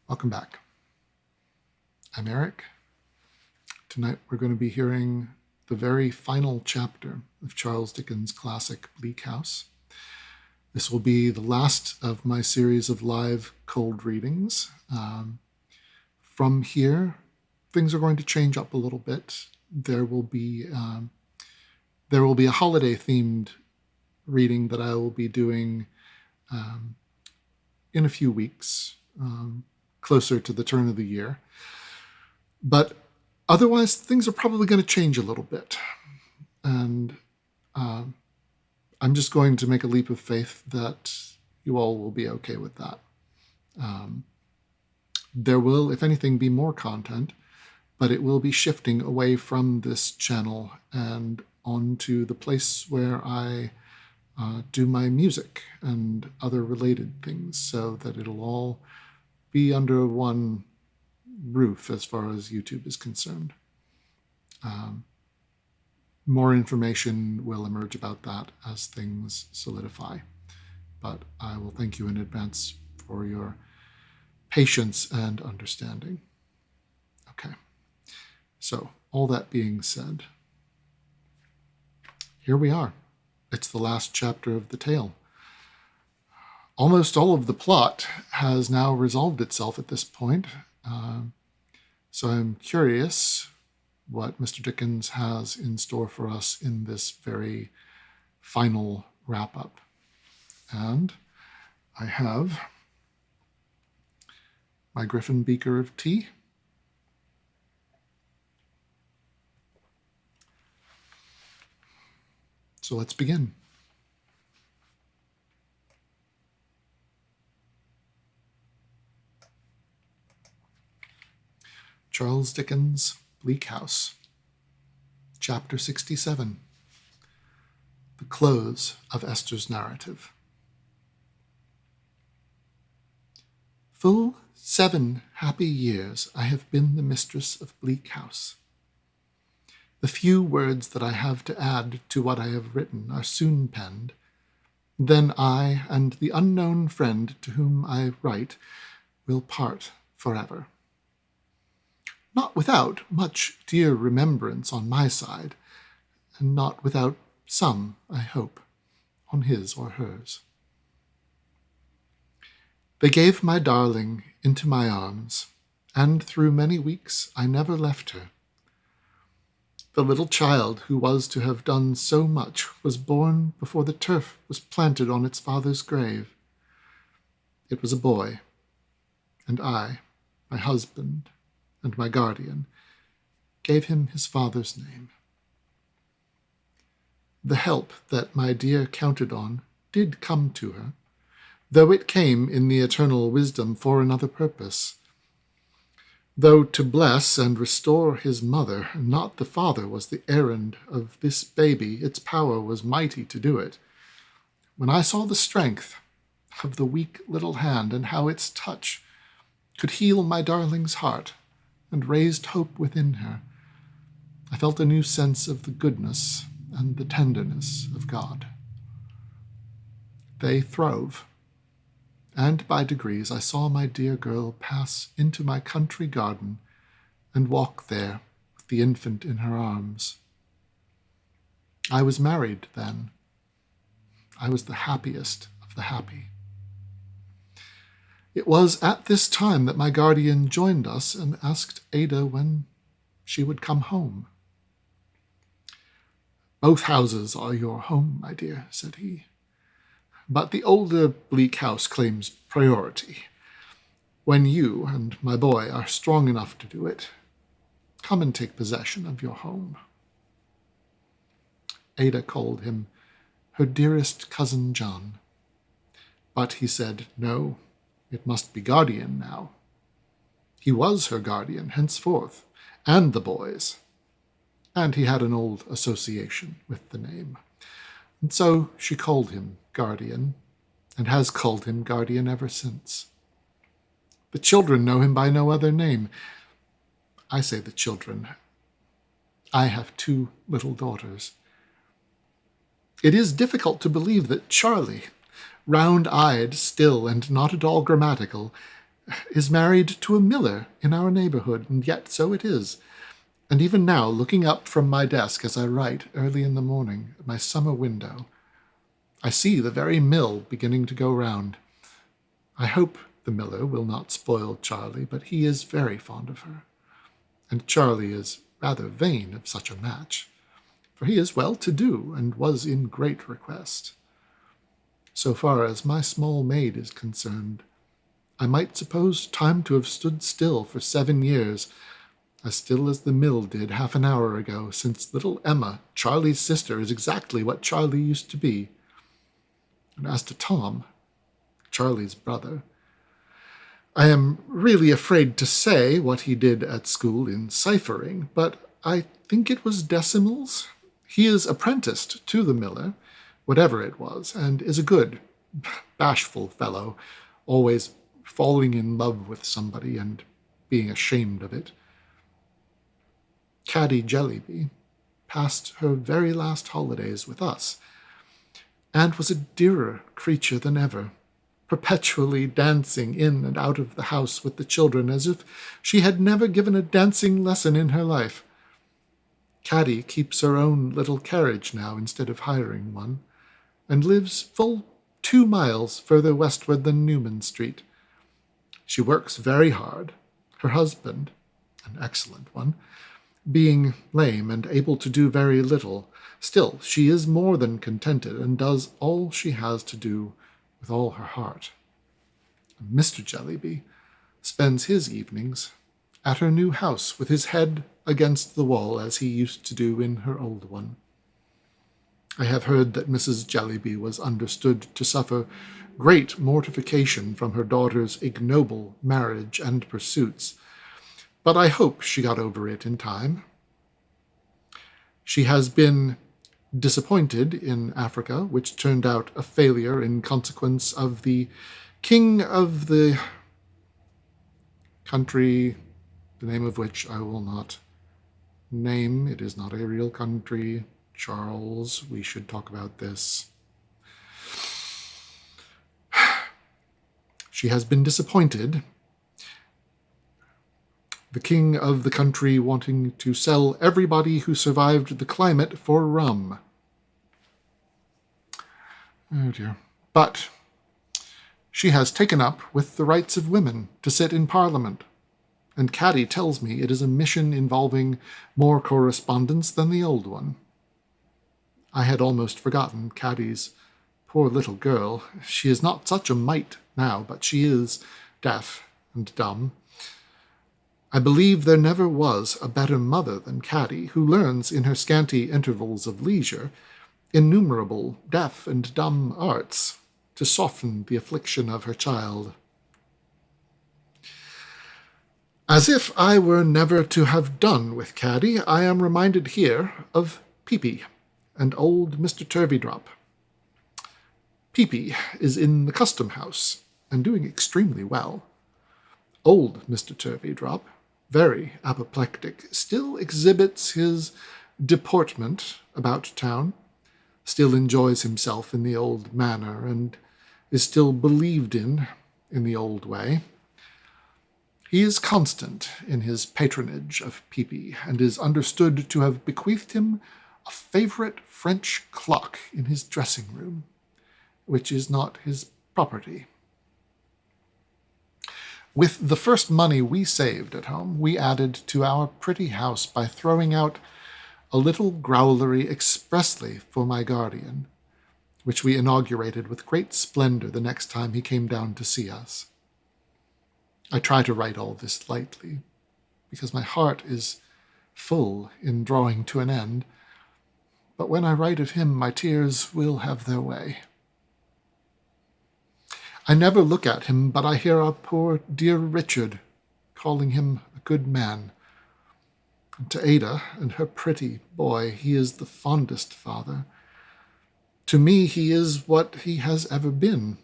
Welcome back. I'm Eric. Tonight we're going to be hearing the very final chapter of Charles Dickens' classic Bleak House. This will be the last of my series of live cold readings. From here, things are going to change up a little bit. There will be a holiday-themed reading that I will be doing in a few weeks, closer to the turn of the year. But otherwise, things are probably going to change a little bit. And I'm just going to make a leap of faith that you all will be okay with that. There will, if anything, be more content, but it will be shifting away from this channel and onto the place where I do my music and other related things, so that it'll all be under one roof as far as YouTube is concerned. More information will emerge about that as things solidify, but I will thank you in advance for your patience and understanding. Okay, so all that being said, here we are. It's the last chapter of the tale. Almost all of the plot has now resolved itself at this point, so I'm curious what Mr. Dickens has in store for us in this very final wrap-up. And I have my Griffin beaker of tea. So let's begin. Charles Dickens' Bleak House, Chapter 67, The Close of Esther's Narrative. Full 7 happy years I have been the mistress of Bleak House. The few words that I have to add to what I have written are soon penned. Then I and the unknown friend to whom I write will part forever. Not without much dear remembrance on my side, and not without some, I hope, on his or hers. They gave my darling into my arms, and through many weeks I never left her. The little child who was to have done so much was born before the turf was planted on its father's grave. It was a boy, and I, my husband, and my guardian, gave him his father's name. The help that my dear counted on did come to her, though it came in the eternal wisdom for another purpose. Though to bless and restore his mother, not the father, was the errand of this baby, its power was mighty to do it. When I saw the strength of the weak little hand and how its touch could heal my darling's heart and raised hope within her, I felt a new sense of the goodness and the tenderness of God. They throve, and by degrees I saw my dear girl pass into my country garden and walk there with the infant in her arms. I was married then. I was the happiest of the happy. It was at this time that my guardian joined us and asked Ada when she would come home. "Both houses are your home, my dear," said he. "But the older Bleak House claims priority. When you and my boy are strong enough to do it, come and take possession of your home." Ada called him her dearest cousin John. But he said, no, it must be guardian now. He was her guardian henceforth, and the boy's. And he had an old association with the name. And so she called him guardian, and has called him guardian ever since. The children know him by no other name. I say the children. I have 2 little daughters. It is difficult to believe that Charlie, round-eyed, still, and not at all grammatical, is married to a miller in our neighborhood, and yet so it is. And even now, looking up from my desk as I write early in the morning at my summer window, I see the very mill beginning to go round. I hope the miller will not spoil Charlie, but he is very fond of her, and Charlie is rather vain of such a match, for he is well-to-do and was in great request. So far as my small maid is concerned, I might suppose time to have stood still for 7 years, as still as the mill did half an hour ago, since little Emma, Charlie's sister, is exactly what Charlie used to be. And as to Tom, Charlie's brother, I am really afraid to say what he did at school in ciphering, but I think it was decimals. He is apprenticed to the miller, whatever it was, and is a good, bashful fellow, always falling in love with somebody and being ashamed of it. Caddy Jellyby passed her very last holidays with us, and was a dearer creature than ever, perpetually dancing in and out of the house with the children as if she had never given a dancing lesson in her life. Caddy keeps her own little carriage now instead of hiring one, and lives full 2 miles further westward than Newman Street. She works very hard, her husband, an excellent one, being lame and able to do very little. Still, she is more than contented and does all she has to do with all her heart. Mr. Jellyby spends his evenings at her new house with his head against the wall as he used to do in her old one. I have heard that Mrs. Jellyby was understood to suffer great mortification from her daughter's ignoble marriage and pursuits, but I hope she got over it in time. She has been disappointed in Africa, which turned out a failure in consequence of the king of the country, the name of which I will not name. It is not a real country. Charles, we should talk about this. She has been disappointed. The king of the country wanting to sell everybody who survived the climate for rum. Oh dear. But she has taken up with the rights of women to sit in Parliament, and Caddy tells me it is a mission involving more correspondence than the old one. I had almost forgotten Caddy's poor little girl. She is not such a mite now, but she is deaf and dumb. I believe there never was a better mother than Caddy, who learns in her scanty intervals of leisure innumerable deaf and dumb arts to soften the affliction of her child. As if I were never to have done with Caddy, I am reminded here of Peepy and old Mr. Turveydrop. Peepy is in the custom house and doing extremely well. Old Mr. Turveydrop, very apoplectic, still exhibits his deportment about town, still enjoys himself in the old manner, and is still believed in the old way. He is constant in his patronage of Peepy, and is understood to have bequeathed him a favorite French clock in his dressing-room, which is not his property. With the first money we saved at home, we added to our pretty house by throwing out a little growlery expressly for my guardian, which we inaugurated with great splendor the next time he came down to see us. I try to write all this lightly, because my heart is full in drawing to an end, but when I write of him, my tears will have their way. I never look at him, but I hear our poor dear Richard calling him a good man. And to Ada and her pretty boy, he is the fondest father. To me, he is what he has ever been.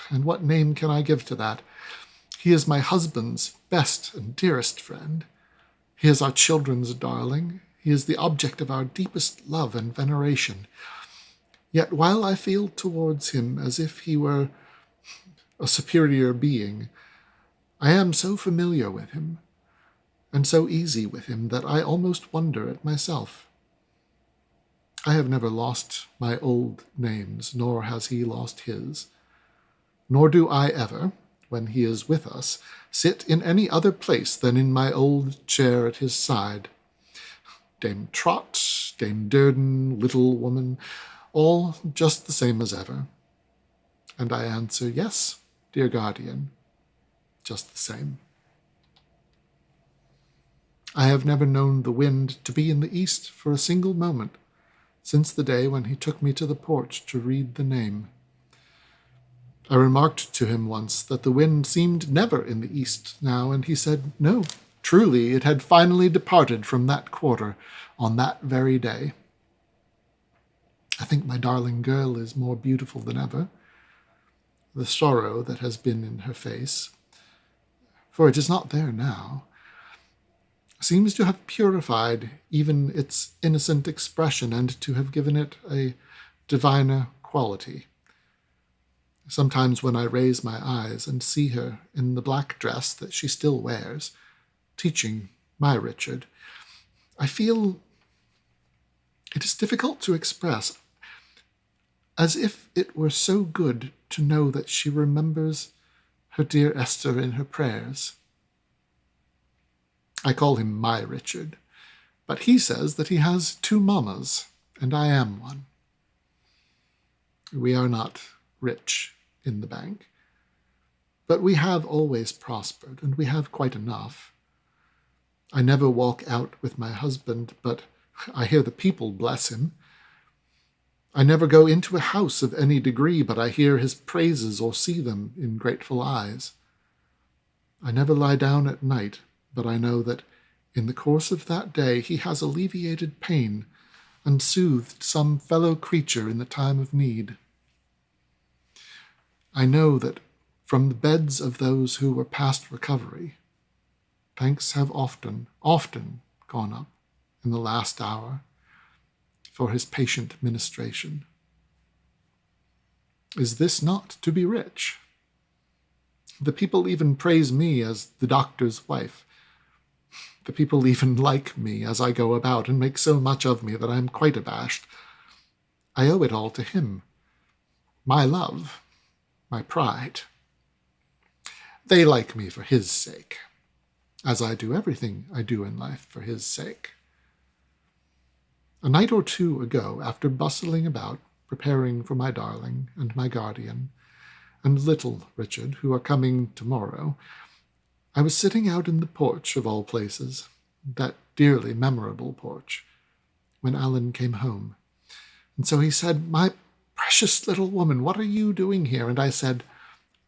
And what name can I give to that? He is my husband's best and dearest friend. He is our children's darling. He is the object of our deepest love and veneration. Yet while I feel towards him as if he were a superior being, I am so familiar with him, and so easy with him, that I almost wonder at myself. I have never lost my old names, nor has he lost his. Nor do I ever, when he is with us, sit in any other place than in my old chair at his side. Dame Trot, Dame Durden, little woman, all just the same as ever. And I answer, yes, dear guardian, just the same. I have never known the wind to be in the east for a single moment, since the day when he took me to the porch to read the name. I remarked to him once that the wind seemed never in the east now, and he said, no, truly it had finally departed from that quarter on that very day. I think my darling girl is more beautiful than ever. The sorrow that has been in her face, for it is not there now, seems to have purified even its innocent expression and to have given it a diviner quality. Sometimes when I raise my eyes and see her in the black dress that she still wears, teaching my Richard, I feel, it is difficult to express, as if it were so good to know that she remembers her dear Esther in her prayers. I call him my Richard, but he says that he has 2 mammas, and I am one. We are not rich in the bank, but we have always prospered, and we have quite enough. I never walk out with my husband, but I hear the people bless him. I never go into a house of any degree, but I hear his praises or see them in grateful eyes. I never lie down at night, but I know that in the course of that day he has alleviated pain and soothed some fellow creature in the time of need. I know that from the beds of those who were past recovery, thanks have often gone up in the last hour for his patient ministration. Is this not to be rich? The people even praise me as the doctor's wife. The people even like me as I go about and make so much of me that I am quite abashed. I owe it all to him. My love, my pride. They like me for his sake, as I do everything I do in life for his sake. A night or 2 ago, after bustling about, preparing for my darling and my guardian, and little Richard, who are coming tomorrow, I was sitting out in the porch of all places, that dearly memorable porch, when Alan came home. And so he said, "My precious little woman, what are you doing here?" And I said,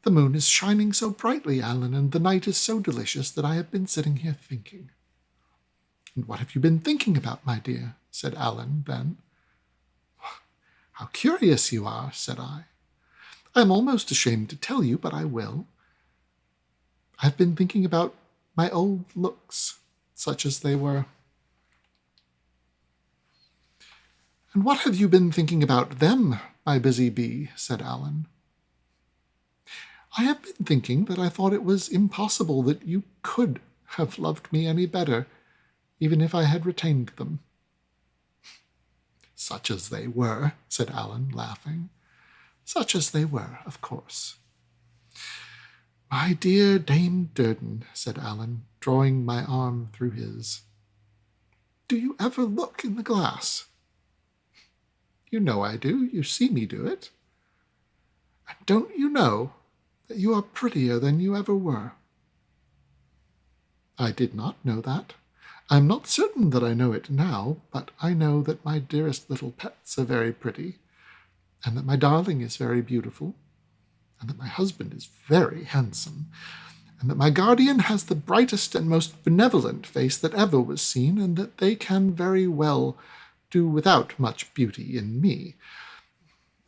"The moon is shining so brightly, Alan, and the night is so delicious that I have been sitting here thinking." "And what have you been thinking about, my dear?" said Alan then. "How curious you are," said I. "I am almost ashamed to tell you, but I will. I've been thinking about my old looks, such as they were." "And what have you been thinking about them, my busy bee?" said Alan. "I have been thinking that I thought it was impossible that you could have loved me any better, even if I had retained them." "Such as they were," said Alan, laughing. "Such as they were, of course." "My dear Dame Durden," said Alan, drawing my arm through his, "do you ever look in the glass?" "You know I do. You see me do it." "And don't you know that you are prettier than you ever were?" "I did not know that. I am not certain that I know it now, but I know that my dearest little pets are very pretty, and that my darling is very beautiful, and that my husband is very handsome, and that my guardian has the brightest and most benevolent face that ever was seen, and that they can very well do without much beauty in me,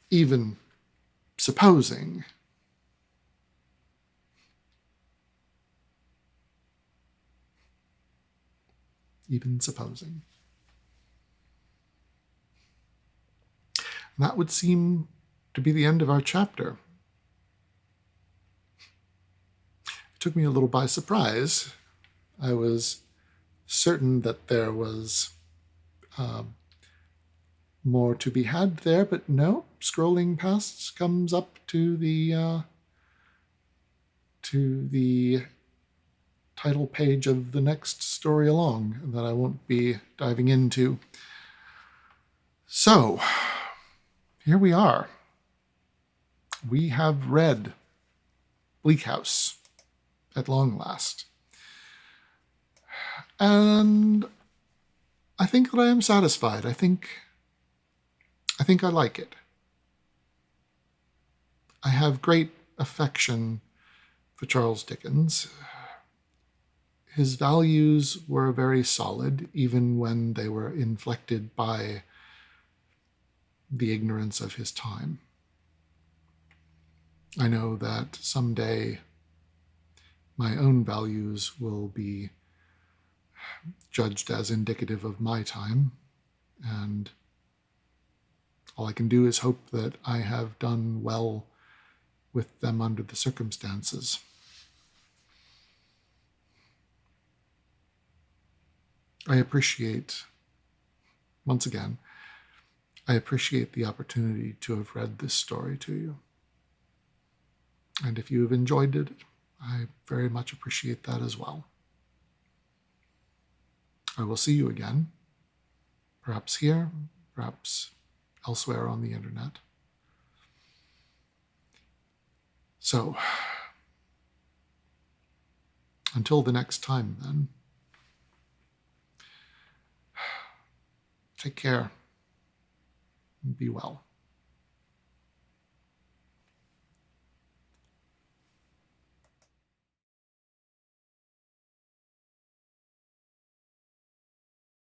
even supposing That would seem to be the end of our chapter. It took me a little by surprise. I was certain that there was more to be had there, but no, scrolling past comes up to the title page of the next story along that I won't be diving into. So, here we are. We have read Bleak House at long last. And I think that I am satisfied. I think I like it. I have great affection for Charles Dickens. His values were very solid, even when they were inflected by the ignorance of his time. I know that someday my own values will be judged as indicative of my time, and all I can do is hope that I have done well with them under the circumstances. I appreciate, once again, I appreciate the opportunity to have read this story to you. And if you have enjoyed it, I very much appreciate that as well. I will see you again, perhaps here, perhaps elsewhere on the internet. So, until the next time then, take care and be well.